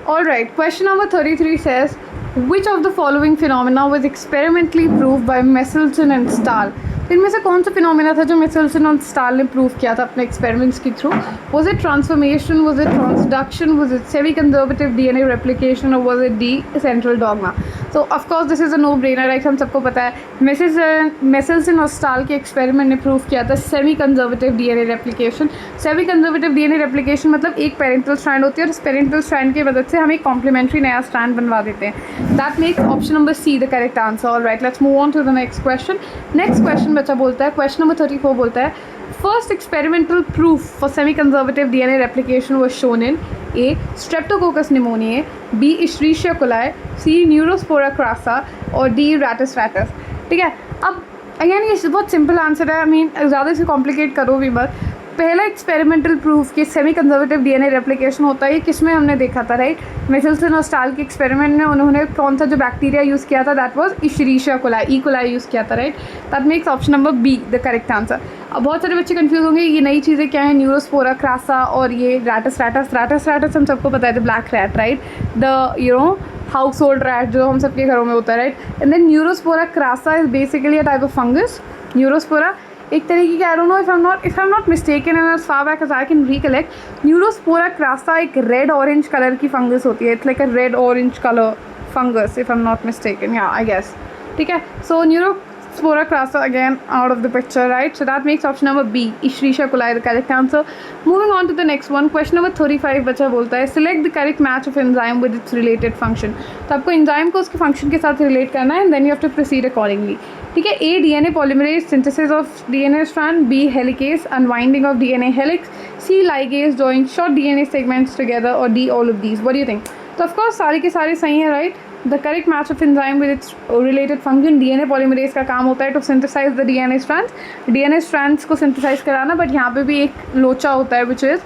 All right, question number 33 says, which of the following phenomena was experimentally proved by Messelson and Stahl? तो इनमें से कौन सा phenomena था जो मेसेल्सन और स्टाल ने प्रूव किया था अपने एक्सपेरिमेंट्स के थ्रू? Was it transformation, was it transduction, was it semi conservative DNA replication और was it the central dogma? तो of course this is a no brainer, right? हम सबको पता है मेसेल्सन और स्टाल के एक्सपेरिमेंट ने प्रूव किया था semi conservative DNA replication. Semi conservative DNA replication मतलब एक पेरेंटल स्ट्रैंड होती है और इस पेरेंटल स्ट्रैंड की मदद से हम एक कॉम्प्लीमेंट्री नया स्ट्रैंड बनवा देते हैं। That makes option number C the correct answer. Alright, let's move on to the next question. Next question बच्चा बोलता है, क्वेश्चन नंबर 34 बोलता है, first experimental proof for semi conservative DNA replication was shown in A streptococcus pneumoniae, B Escherichia coli, C Neurospora crassa और D rattus rattus. ठीक है, अब again ये बहुत सिंपल आंसर है, आई मीन ज़्यादा इसे कॉम्प्लिकेट करो भी मत। पहला एक्सपेरिमेंटल प्रूफ कि सेमी कंजर्वेटिव डीएनए रेप्लिकेशन होता है, ये किस में हमने देखा था, राइट? मेसेल्सन और स्टाल के एक्सपेरिमेंट में उन्होंने कौन सा जो बैक्टीरिया यूज़ किया था, that was Escherichia coli, E coli use किया था, right? That makes option number B the correct answer. अब बहुत सारे बच्चे कंफ्यूज होंगे, ये नई चीज़ें क्या है, न्यूरोस्पोरा क्रासा और ये रैटस रैटस। रैटस रैटस हम सबको पता है, the black rat, right? The household rat जो हम सबके घरों में होता है, right? And then Neurospora crassa is basically a type of fungus. Neurospora एक तरीके की, I don't know if I am not mistaken and as far back as I can recollect, Neurospora crassa एक रेड ऑरेंज कलर की fungus होती है। It's like a red orange colour fungus if I am not mistaken, या I guess. ठीक है, सो Neurospora crassa again out of the picture, right? So that makes option number B, Escherichia coli, the correct answer. Moving on to the next one, question number 35 बच्चा बोलता है, select the correct match of enzyme with its related function. तो आपको enzyme को उसके function के साथ relate करना है and then you have to proceed accordingly. ठीक है, A DNA polymerase synthesis of DNA strand, B helicase unwinding of DNA helix, C ligase join short DNA segments together or D all of these. What do you think? तो of course सारे के सारे सही हैं, right? The correct match of enzyme with its related function, DNA polymerase का काम होता है to synthesise the DNA strands को सिंथेसाइज कराना। बट यहाँ पे भी एक लोचा होता है which is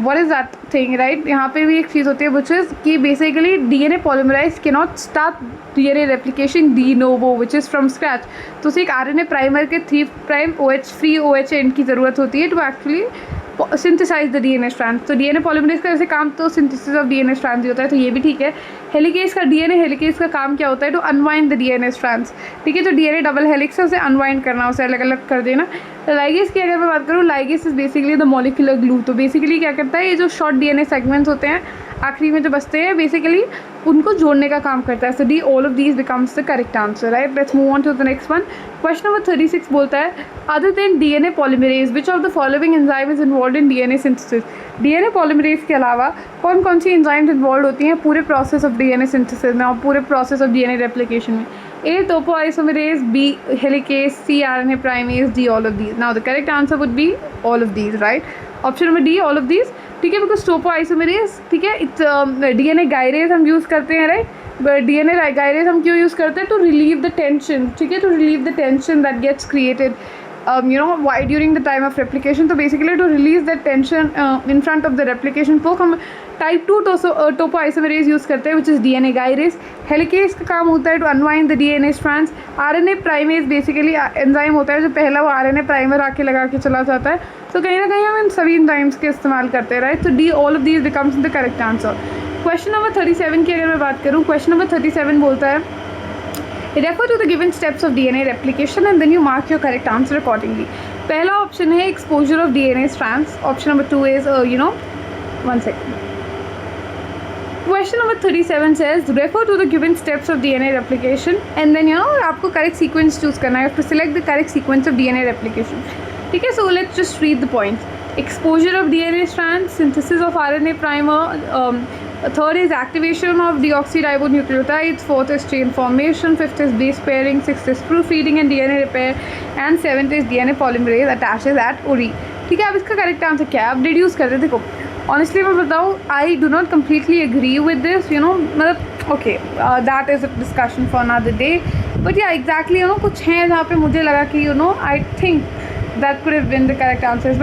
what is that thing, right? यहाँ पे भी एक चीज़ होती है विच इज़ कि basically DNA polymerise can not start DNA replication de novo which is from scratch. तो उसे एक आरएनए प्राइमर के 3' OH फ्री OH एंड की ज़रूरत होती है to actually synthesise the DNA strand. तो डीएनए पॉलीमरेज का जैसे काम तो सिंथेसिस ऑफ डीएनए स्ट्रैंड्स ही होता है, तो ये भी ठीक है। हेलिकेस का डीएनए हेलिकेस का काम क्या होता है, to unwind the DNA strands. ठीक है, तो डीएनए डबल हेलिक्स है, उसे अनवाइंड करना, उसे अलग अलग कर देना। तो लाइगेस की अगर मैं बात करूँ, ligase is basically the molecular glue. तो बेसिकली क्या करता है, ये जो शॉर्ट डीएनए सेगमेंट्स होते हैं आखिरी में जो बचते हैं, बेसिकली उनको जोड़ने का काम करता है। So D all of these becomes the correct answer, right? Let's move on to the next one. Question number 36 बोलता है, other than DNA polymerase which of the following enzyme is involve in DNA synthesis? DNA polymerase के अलावा कौन कौन सी enzymes involve होती हैं पूरे process of DNA synthesis में और पूरे प्रोसेस ऑफ डीएनए रेप्लिकेशन में? A topoisomerase, B helicase, C RNA primase, D all of these. Now the correct answer would be all of these, right? Option number D, all of these. ठीक है, because topoisomerase, ठीक है, DNA gyrase हम use करते हैं, right? DNA gyrase हम क्यों use करते हैं? टू रिलीव द टेंशन, ठीक है, to relieve the tension that gets created why during the time of replication. तो basically to release that tension in front of the replication fork हम type 2 topoisomerase use करते हैं which is DNA gyrase. Helicase का काम होता है to unwind the DNA strands. RNA primase basically enzyme होता है जो पहला वो RNA प्राइमर आके लगा के चला जाता है। तो कहीं ना कहीं हम इन सभी एंजाइम्स के इस्तेमाल करते हैं, राइट? तो D all of these becomes the correct answer. Question number 37 की अगर मैं बात करूँ, क्वेश्चन नंबर 37 बोलता है, refer to the given steps of DNA replication and then you mark your correct answer accordingly. पहला ऑप्शन है exposure of DNA strands. Option number 2 is one second. Question number 37 says refer to the given steps of DNA replication and then आपको correct sequence choose करना है. You have to select the correct sequence of DNA replication. ठीक है, so let's just read the points. Exposure of DNA strands, synthesis of RNA primer, third is activation of deoxyribonucleotides, fourth is chain formation, fifth is base pairing, sixth is proofreading and DNA repair, and seventh is DNA polymerase attaches at uri. ठीक है, अब इसका correct answer क्या है? आप deduce करते हैं। देखो ऑनेस्टली मैं बताऊँ, I do not completely agree with this, मतलब okay that is a discussion for another day, but yeah exactly कुछ हैं जहाँ पे मुझे लगा कि I think that could have been the correct answers.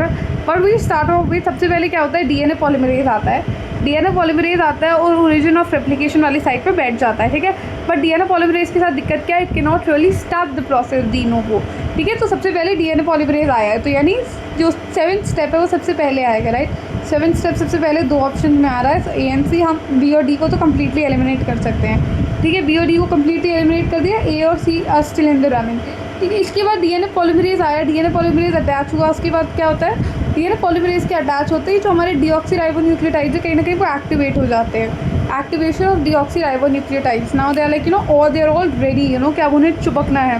But we start off with, सबसे पहले क्या होता है, डीएनए पॉलीमरेज आता है। डीएनए पॉलीमरेज आता है और ओरिजिन ऑफ रेप्लिकेशन वाली साइड पे बैठ जाता है, ठीक है। बट डीएनए पॉलीमरेज के साथ दिक्कत क्या है, it can not really start the process de novo, ठीक है। तो सबसे पहले डीएनए पॉलीमरेज आया है, तो यानी जो 7th स्टेप है वो सबसे पहले आएगा, राइट। सेवन्थ स्टेप सबसे पहले 2 ऑप्शन में आ रहा है, ए एंड सी। हम बी और डी को तो कम्प्लीटली एलिमिनेट कर सकते हैं, ठीक है। बी और डी को कम्प्लीटली एलिमिनेट कर दिया, ए और C are still in the running, ठीक है। इसके बाद डीएनए पॉलीमरेज आया, डीएनए पॉलीमरेज अटैच हुआ। उसके बाद क्या होता है, डीएनए पॉलीमरेज के अटैच होते ही जो हमारे डीऑक्सीराइबोन्यूक्लियोटाइड्स है कहीं ना कहीं वो एक्टिवेट हो जाते हैं। Activation of deoxyribonucleotides, now they are like और दे आर ऑल रेडी, कि अब उन्हें चिपकना है।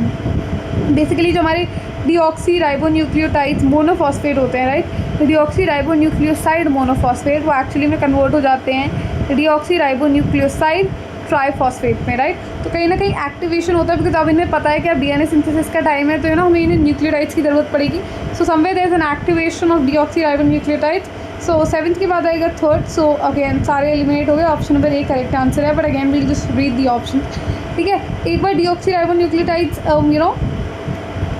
बेसिकली जो हमारे डीऑक्सीराइबोन्यूक्लियोटाइड्स मोनोफॉस्फेट होते हैं, राइट, डीऑक्सीराइबोन्यूक्लियोसाइड मोनोफॉस्फेट वो एक्चुअली में कन्वर्ट हो जाते हैं डीऑक्सीराइबोन्यूक्लियोसाइड ट्राइफॉस्फेट में, राइट। तो कहीं ना कहीं एक्टिवेशन होता है, बिकॉज अब इन्हें पता है कि अब डीएनए सिंथेसिस का टाइम है, तो हमें इन्हें न्यूक्लियोटाइड्स की ज़रूरत पड़ेगी। So somewhere there is an activation of deoxyribonucleotides. So 7th के बाद आएगा 3rd। सो अगेन सारे एलिमिनेट हो गए, option number A correct answer है, but again will just read the option, ठीक है। एक बार डीऑक्सीराइबोन्यूक्लियोटाइड्स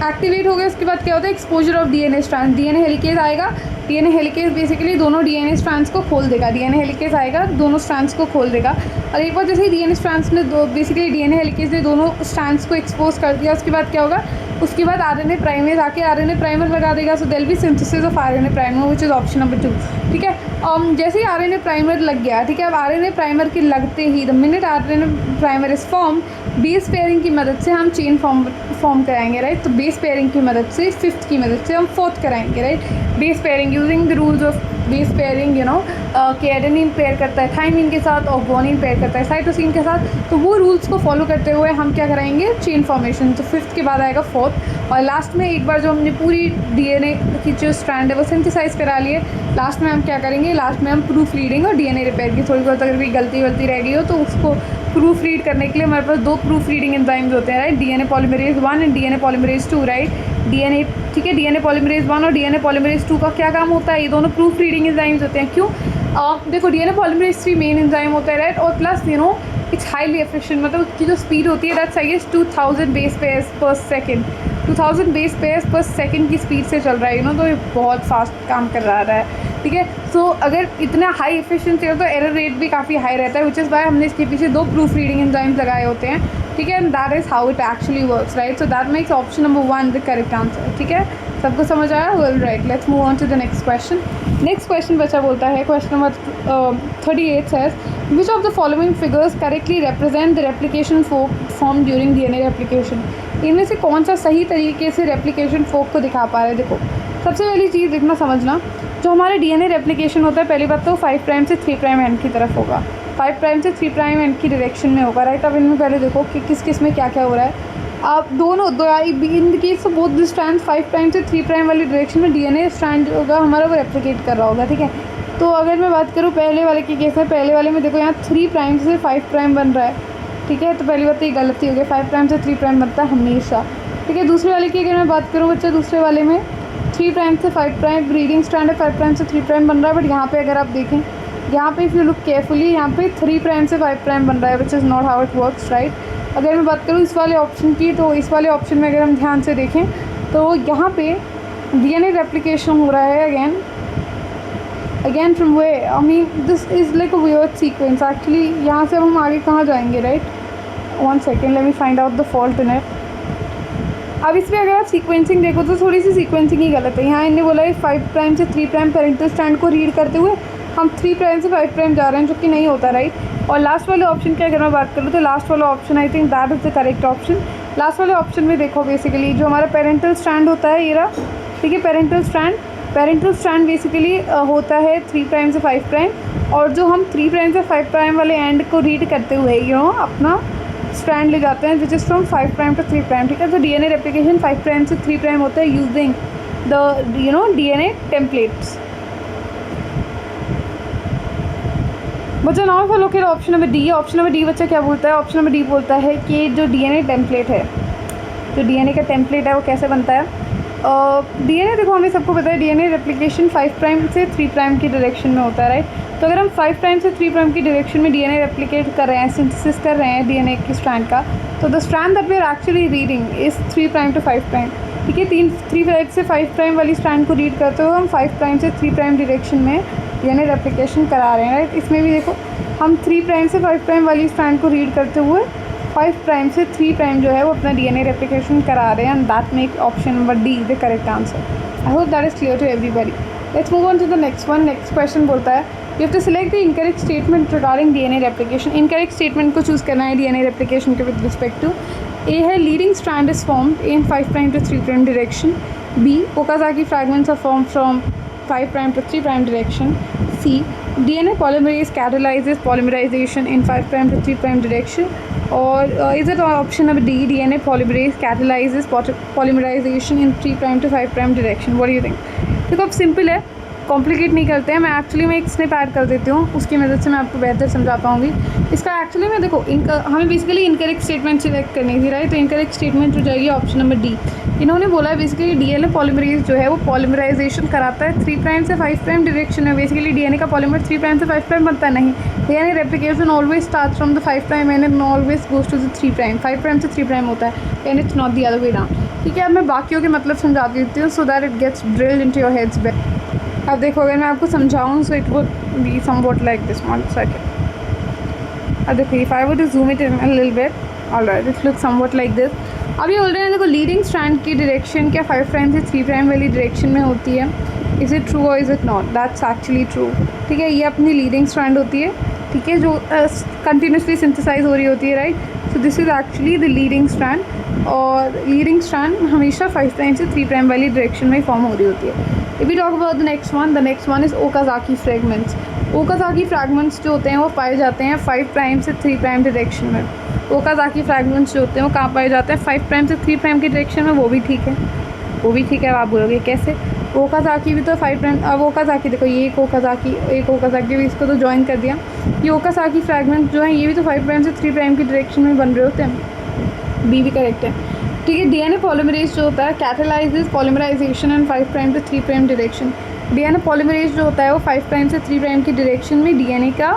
एक्टिवेट हो गए, उसके बाद क्या होता है, exposure of DNA strand, DNA helicase आएगा। डीएनए हेलिकेज बेसिकली दोनों डीएनए स्ट्रैंड्स को खोल देगा, डीएनए हेलिकेज आएगा दोनों स्ट्रैंड्स को खोल देगा। और एक बार जैसे ही डीएनए स्ट्रैंड्स ने बेसिकली डीएनए हेलिकेज ने दोनों स्ट्रैंड्स को एक्सपोज कर दिया, उसके बाद क्या होगा, उसके बाद आरएनए प्राइमेज आके आरएनए प्राइमर लगा देगा। So there will be synthesis of RNA primer which is option number 2, ठीक है। जैसे ही आरएनए प्राइमर लग गया, ठीक है, अब आरएनए प्राइमर के लगते ही the minute RNA primer is form, base pairing की मदद से हम चेन फॉर्म कराएंगे, राइट। तो बेस पेयरिंग की मदद से 5th की मदद से हम 4th कराएंगे, right. Base pairing using the rules of base pairing, कि एडेनिन पेयर करता है थाइमिन के साथ और गुआनिन पेयर करता है साइटोसिन के साथ, तो वो रूल्स को फॉलो करते हुए हम क्या कराएंगे, चेन फॉर्मेशन। तो 5th के बाद आएगा 4th, और लास्ट में एक बार जो हमने पूरी डीएनए की जो स्ट्रैंड है वो सिंथेसाइज करा लिए, लास्ट में हम क्या करेंगे, लास्ट में हम प्रूफ रीडिंग और डीएनए रिपेयर की थोड़ी बहुत अगर कोई गलती रह गई हो तो उसको प्रूफ रीड करने के लिए हमारे पास 2 प्रूफ रीडिंग एंजाइम्स होते हैं, right, DNA polymerase 1 and DNA polymerase 2, right. DNA, ठीक है, डीएनए पॉलीमरेज 1 और डीएनए पॉलीमरेज 2 का क्या काम होता है, ये दोनों प्रूफ रीडिंग एंजाइम्स होते हैं। क्यों, देखो डीएनए पॉलीमरेज 3 मेन एंजाइम होता है, राइट, और प्लस इट्स हाईली एफिशिएंट, मतलब उसकी जो स्पीड होती है that's I guess 2000 base pairs per second, 2000 base pairs per second की स्पीड से चल रहा है, तो ये बहुत फास्ट काम कर रहा है, ठीक है। सो अगर इतना हाई एफिशिएंसी हो तो एरर रेट भी काफ़ी हाई रहता है, विच इज़ वाई हमने इसके पीछे 2 प्रूफ रीडिंग एंजाइम्स लगाए होते हैं, ठीक है। And that is how it actually works, right. So that makes option number 1 the correct answer, ठीक है। सबको समझ आया, well, right. Let's move on to the next question. Next question बच्चा बोलता है, question number 38 says which of the following figures correctly represent the replication form during DNA replication? इनमें से कौन सा सही तरीके से रेप्लिकेशन फोक को दिखा पा रहा है। देखो सबसे पहली चीज़ देखना समझना, जो हमारे डीएनए रेप्लिकेशन होता है पहली बात तो 5 प्राइम से 3 प्राइम एंड की तरफ होगा, 5 प्राइम से 3 प्राइम एंड की डायरेक्शन में होगा, राइट। अब इनमें पहले देखो कि किस में क्या क्या हो रहा है। आप दोनों in case both the strand 5 prime से 3 प्राइम वाली डायरेक्शन में डीएनए स्ट्रैंड होगा हमारा वो रेप्लिकेट कर रहा होगा, ठीक है। तो अगर मैं बात करूँ पहले वाले के केस में, पहले वाले में देखो यहाँ 3 प्राइम से 5 प्राइम बन रहा है, ठीक है। तो पहली बात तो ये गलती हो गई, 5 प्राइम से 3 प्राइम बनता है हमेशा, ठीक है। दूसरे वाले की अगर मैं बात करूँ बच्चा, दूसरे वाले में 3 प्राइम से 5 प्राइम रीडिंग स्ट्रैंड है, 5 प्राइम से 3 प्राइम बन रहा है, बट यहाँ पे अगर आप देखें, यहाँ पे इफ़ यू लुक केयरफुली, यहाँ पे 3 प्राइम से 5 प्राइम बन रहा है, which is not how it works, right. अगर मैं बात करूँ इस वाले ऑप्शन की, तो इस वाले ऑप्शन में अगर हम ध्यान से देखें तो यहाँ पे डीएनए रेप्लिकेशन हो रहा है again from way, I mean this is like a weird sequence actually. यहाँ से अब हम आगे कहाँ जाएंगे, right, 1 second, let me find out the fault in it. अब इसमें अगर आप सीक्वेंसिंग देखो तो थोड़ी सी सीक्वेंसिंग ही गलत है। यहाँ इन्हें बोला है 5 प्राइम से 3 प्राइम पेरेंटल स्ट्रैंड को रीड करते हुए हम 3 प्राइम से 5 प्राइम जा रहे हैं, जो कि नहीं होता, राइट। और लास्ट वाले ऑप्शन की अगर मैं बात करूँ तो लास्ट वाला option I think that is the correct option. Last वाले ऑप्शन में देखो बेसिकली जो हमारा पेरेंटल स्ट्रैंड होता है ये रहा, ठीक है। पेरेंटल स्ट्रैंड बेसिकली होता है 3 प्राइम से 5 प्राइम, और जो हम 3 प्राइम से 5 प्राइम वाले एंड को रीड करते हुए अपना स्ट्रैंड ले जाते हैं, which is from 5 prime to 3 prime, ठीक है। तो डीएनए रेप्लिकेशन 5 प्राइम से 3 प्राइम होता है यूजिंग द डीएनए टेम्पलेट्स। बच्चा नाउ फॉलो कर option number D. Option number D बच्चा क्या बोलता है, ऑप्शन नंबर डी बोलता है कि जो डीएनए टेम्पलेट है, जो डीएनए का टेम्पलेट है वो कैसे बनता है। डीएनए देखो हमें सबको पता है डीएनए रेप्लिकेशन 5 प्राइम से 3 प्राइम की डायरेक्शन में होता है, राइट। तो अगर हम 5 प्राइम से 3 प्राइम की डायरेक्शन में डीएनए रेप्लिकेट कर रहे हैं, सिंथेसिस कर रहे हैं डीएनए की स्ट्रैंड का, तो the strand that we are actually reading is 3 prime to 5 prime, ठीक है। 3 प्राइम से 5 प्राइम वाली स्ट्रैंड को रीड करते हुए हम 5 प्राइम से 3 प्राइम डायरेक्शन में डीएनए रेप्लिकेशन करा रहे हैं, राइट। इसमें भी देखो हम 3 प्राइम से 5 प्राइम वाली स्ट्रैंड को रीड करते हुए 5 प्राइम से 3 प्राइम जो है वो अपना डीएनए रेप्लिकेशन करा रहे हैं, and that make option number D the correct answer. I hope that is clear to everybody. Let's move on to the next one. Next question बोलता है you have to select the incorrect statement regarding DNA replication. Incorrect statement को choose करना है DNA replication के with respect to. A है leading strand is formed in 5' to 3' direction. B Okazaki fragments are formed from 5' to 3' direction. C DNA polymerase catalyzes polymerization in 5' to 3' direction. Or is it option number D, DNA polymerase catalyzes polymerization in 3' to 5' direction? What do you think? देखो अब simple है, complicate नहीं करते हैं. मैं actually में एक snip add कर देती हूँ, उसकी मदद से मैं आपको बेहतर समझा पाऊँगी. इसका एक्चुअली में देखो इनका हमें बेसिकली इनकरेक्ट स्टेटमेंट सिलेक्ट करनी थी, राइट. तो इनकरेक्ट स्टेटमेंट हो जाएगी ऑप्शन नंबर डी. इन्होंने बोला है बेसिकली डीएनए पॉलीमरेज जो है वो पॉलीमराइजेशन कराता है 3' से 5' डायरेक्शन में. बेसिकली डीएनए का पॉलीमर 3' से 5' बनता नहीं. DNA replication always start from the 5' end always goes to the 3'. 5' से 3' होता है and it's not the other way round. ठीक है, अब मैं बाकियों के मतलब समझा देती हूँ so that it gets drilled into your heads back. अब देखो अगर मैं आपको समझाऊँ so it would be somewhat like this. 1 second. अब देखो if I would to zoom it in a little bit, alright, it looks somewhat like this. अब ये बोल रहे हैं देखो लीडिंग स्ट्रैंड की डायरेक्शन क्या 5' से 3' वाली डायरेक्शन में होती है. इज़ इट ट्रू और is it not? That's actually true. ठीक है, ये अपनी लीडिंग स्ट्रैंड होती है, ठीक है, जो कंटिन्यूसली सिंथेसाइज हो रही होती है, right. So this is actually the leading strand. और लीडिंग स्ट्रैंड हमेशा 5' से 3' वाली डायरेक्शन में फॉर्म हो रही होती है. If we talk about the next one is Okazaki fragments. Okazaki fragments जो होते हैं वो पाए जाते हैं 5' से 3' डायरेक्शन में. ओकाज़ाकी फ्रैगमेंट्स जो होते हैं वो कहाँ पाए जाते हैं 5' से 3' की डायरेक्शन में. वो भी ठीक है, वो भी ठीक है. आप बोलोगे कैसे? ओकाज़ाकी भी तो 5'. अब ओकाज़ाकी देखो ये एक ओकाज़ाकी भी इसको तो ज्वाइन कर दिया. ये ओकाज़ाकी फ्रैगमेंट जो हैं ये भी तो 5' से 3' की डायरेक्शन में बन रहे होते हैं. बी भी करेक्ट है. ठीक है, डीएनए पॉलीमरेज जो होता है catalyses polymerisation and 5' to 3' direction. DNA polymerase जो होता है वो 5' से 3' की डायरेक्शन में डीएनए का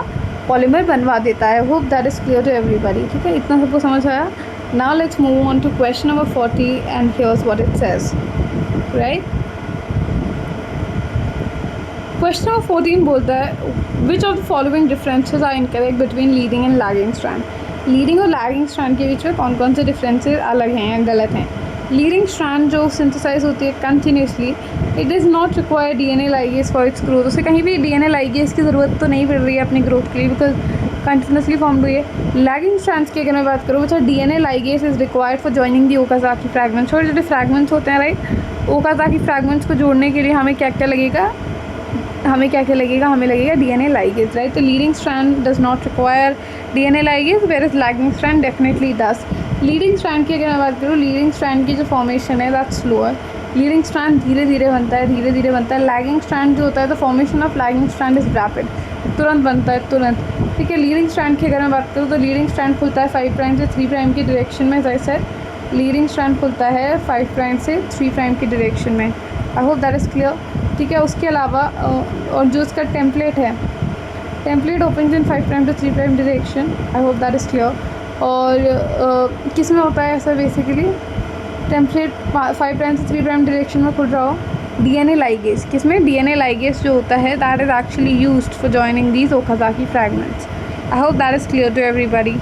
पॉलीमर बनवा देता है. Hope that is clear to everybody. ठीक है, इतना सबको समझ आया. Now let's move on to question number 40 and here's what it says, right. Question number 14 बोलता है which of the following differences are incorrect between leading and lagging strand. Leading और lagging strand के बीच में कौन कौन से डिफरेंसेस अलग हैं या गलत हैं. लीडिंग स्ट्रैंड जो सिंथेसाइज होती है continuously, it does not require DNA ligase for its growth. उसे कहीं भी डीएनए लाइगेज की ज़रूरत तो नहीं पड़ रही है अपनी ग्रोथ के लिए बिकॉज कंटिन्यूसली फॉर्म हुई है. लैगिंग स्ट्रैंड्स की अगर मैं बात करूँ अच्छा DNA ligase is required for joining the Okazaki fragments. छोटे छोटे फ्रैगमेंट्स होते हैं, राइट. ओकाज़ाकी फ्रैगमेंट्स को जोड़ने के लिए हमें क्या क्या लगेगा हमें लगेगा डीएनए लाइगेज, राइट. तो leading strand does not require DNA ligase where is lagging strand definitely does. Leading strand की अगर मैं बात करूँ लीडिंग स्ट्रैंड की जो फॉर्मेशन है दैट्स स्लोअर. लीडिंग स्ट्रैंड धीरे धीरे बनता है. लैगिंग स्ट्रैंड जो होता है तो formation of lagging strand is rapid, तुरंत बनता है तुरंत. ठीक है, लीडिंग स्ट्रैंड की अगर मैं बात करूँ तो लीडिंग स्ट्रैंड खुलता है 5' से 3' की डायरेक्शन में. जैसे लीडिंग स्ट्रैंड खुलता है 5' से 3' की डायरेक्शन में. आई होप दैट इज़ क्लियर. ठीक है, उसके अलावा और जो उसका टेम्पलेट है, template opens in 5' to 3' direction. I hope that is clear. और किस में होता है ऐसा बेसिकली टेम्पलेट 5' से 3' डायरेक्शन में खुल रहा हो. डीएनए लाइगेज किस में? डीएनए लाइगेज जो होता है that is actually used for joining these Okazaki fragments. I hope that is clear to everybody.